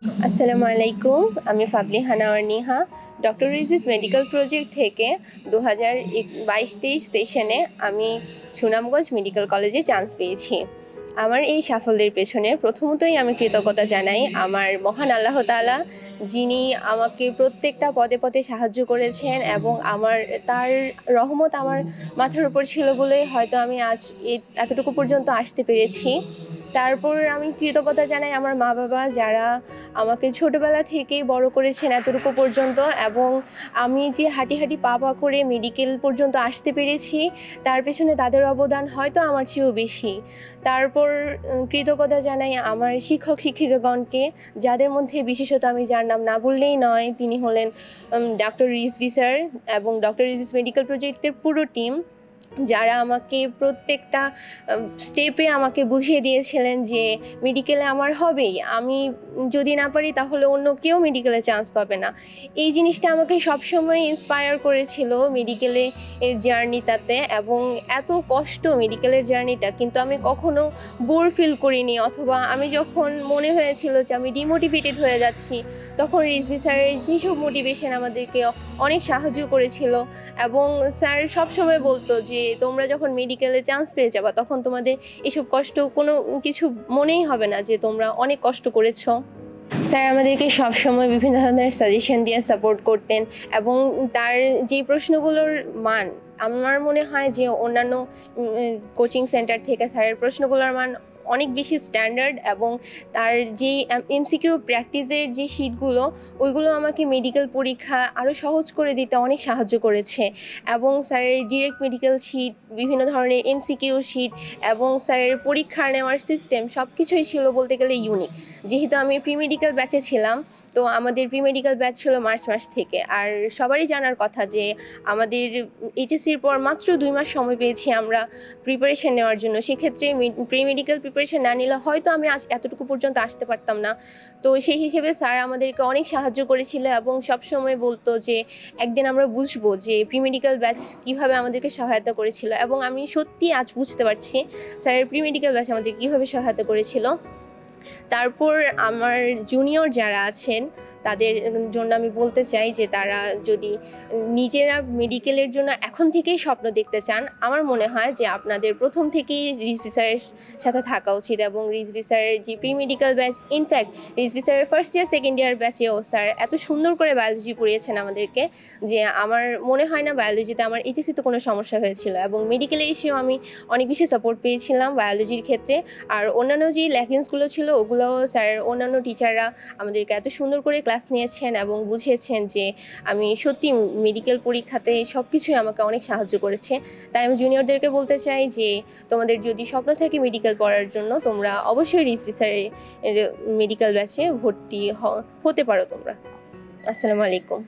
আসসালামু আলাইকুম, আমি ফাবলিহা নাওয়ার নেহা ডক্টর.রিজভিস মেডিকেল প্রজেক্ট থেকে 2022-23 সেশনে আমি সুনামগঞ্জ মেডিকেল কলেজে চান্স পেয়েছি। আমার এই সাফল্যের পেছনে প্রথমতই আমি কৃতজ্ঞতা জানাই আমার মহান আল্লাহ তাআলা, যিনি আমাকে প্রত্যেকটা পদে পদে সাহায্য করেছেন এবং তার রহমত আমার মাথার উপর ছিল বলে হয়তো আমি আজ এতটুকু পর্যন্ত আসতে পেরেছি। তারপর আমি কৃতজ্ঞতা জানাই আমার মা বাবা, যারা আমাকে ছোটোবেলা থেকেই বড় করেছেন এতটুকু পর্যন্ত, এবং আমি যে হাঁটি হাঁটি পা পা করে মেডিকেল পর্যন্ত আসতে পেরেছি তার পেছনে তাদের অবদান হয়তো আমার চেয়েও বেশি। তারপর কৃতজ্ঞতা জানাই আমার শিক্ষক শিক্ষিকাগণকে, যাদের মধ্যে বিশেষত আমি যার নাম না বললেই নয়, তিনি হলেন ডক্টর.রিজভি স্যার এবং ডক্টর.রিজভিস মেডিকেল প্রজেক্টের পুরো টিম, যারা আমাকে প্রত্যেকটা স্টেপে আমাকে বুঝিয়ে দিয়েছিলেন যে মেডিকেলে আমার হবেই, আমি যদি না পারি তাহলে অন্য কেউ মেডিকেলে চান্স পাবে না। এই জিনিসটা আমাকে সবসময় ইন্সপায়ার করেছিল মেডিকেলে জার্নিটাতে, এবং এত কষ্ট মেডিকেলের জার্নিটা, কিন্তু আমি কখনো বোর ফিল করিনি, অথবা আমি যখন মনে হয়েছিল যে আমি ডিমোটিভেটেড হয়ে যাচ্ছি, তখন রিজভি স্যারের যেসব মোটিভেশন আমাদেরকে অনেক সাহায্য করেছিল। এবং স্যার সবসময় বলতো যে তোমরা যখন মেডিকেলে চান্স পেয়ে যাবা তখন তোমাদের এসব কষ্ট কোনো কিছু মনেই হবে না, যে তোমরা অনেক কষ্ট করেছো। স্যার আমাদেরকে সবসময় বিভিন্ন ধরনের সাজেশন দিয়ে সাপোর্ট করতেন, এবং তার যে প্রশ্নগুলোর মান, আমার মনে হয় যে অন্যান্য কোচিং সেন্টার থেকে স্যারের প্রশ্নগুলোর মান অনেক বেশি স্ট্যান্ডার্ড, এবং তার যে এমসিকিউ প্র্যাকটিসের যে শিটগুলো, ওইগুলো আমাকে মেডিকেল পরীক্ষা আরও সহজ করে দিতে অনেক সাহায্য করেছে। এবং স্যারের ডিরেক্ট মেডিকেল শিট, বিভিন্ন ধরনের এমসিকিউ শিট এবং স্যারের পরীক্ষা নেওয়ার সিস্টেম সব কিছুই ছিল বলতে গেলে ইউনিক। যেহেতু আমি প্রি মেডিকেল ব্যাচে ছিলাম, তো আমাদের প্রি মেডিকেল ব্যাচ ছিল মার্চ মাস থেকে, আর সবারই জানার কথা যে আমাদের এইচএসসির পর মাত্র 2 মাস সময় পেয়েছি আমরা প্রিপারেশন নেওয়ার জন্য। সেক্ষেত্রে প্রি মেডিকেল প্রিপারেশন না নিলে হয়তো আমি আজ এতটুকু পর্যন্ত আসতে পারতাম না। তো সেই হিসেবে স্যার আমাদেরকে অনেক সাহায্য করেছিল, এবং সবসময় বলতো যে একদিন আমরা বুঝবো যে প্রি মেডিকেল ব্যাচ কীভাবে আমাদেরকে সহায়তা করেছিল, এবং আমি সত্যি আজ বুঝতে পারছি স্যারের প্রি মেডিকেল ব্যাচ আমাদের কীভাবে সহায়তা করেছিল। তারপর আমার জুনিয়র যারা আছেন তাদের জন্য আমি বলতে চাই যে তারা যদি নিজেরা মেডিকেলের জন্য এখন থেকেই স্বপ্ন দেখতে চান, আমার মনে হয় যে আপনাদের প্রথম থেকেই রিজভি স্যারের সাথে থাকা উচিত। এবং রিজভি স্যারের যে pre medical batch, in fact Rizvi স্যারের ফার্স্ট ইয়ার সেকেন্ড ইয়ার ব্যাচেও স্যার এত সুন্দর করে বায়োলজি পড়িয়েছেন আমাদেরকে, যে আমার মনে হয় না বায়োলজিতে আমার এইচএসসিতে কোনো সমস্যা হয়েছিল, এবং মেডিকেলে এসেও আমি অনেক বেশি সাপোর্ট পেয়েছিলাম বায়োলজির ক্ষেত্রে। আর অন্যান্য যে ল্যাকিংসগুলো ছিল ওগুলো স্যারের অন্যান্য টিচাররা আমাদেরকে এত সুন্দর করে ক্লাস নিয়েছেন এবং বুঝিয়েছেন যে আমি সত্যি মেডিকেল পরীক্ষাতে সব কিছুই আমাকে অনেক সাহায্য করেছে। তাই আমি জুনিয়রদেরকে বলতে চাই যে তোমাদের যদি স্বপ্ন থাকে মেডিকেল পড়ার জন্য, তোমরা অবশ্যই রিজভি স্যারের মেডিকেল ব্যাচে ভর্তি হতে পারো তোমরা। আসসালামু আলাইকুম।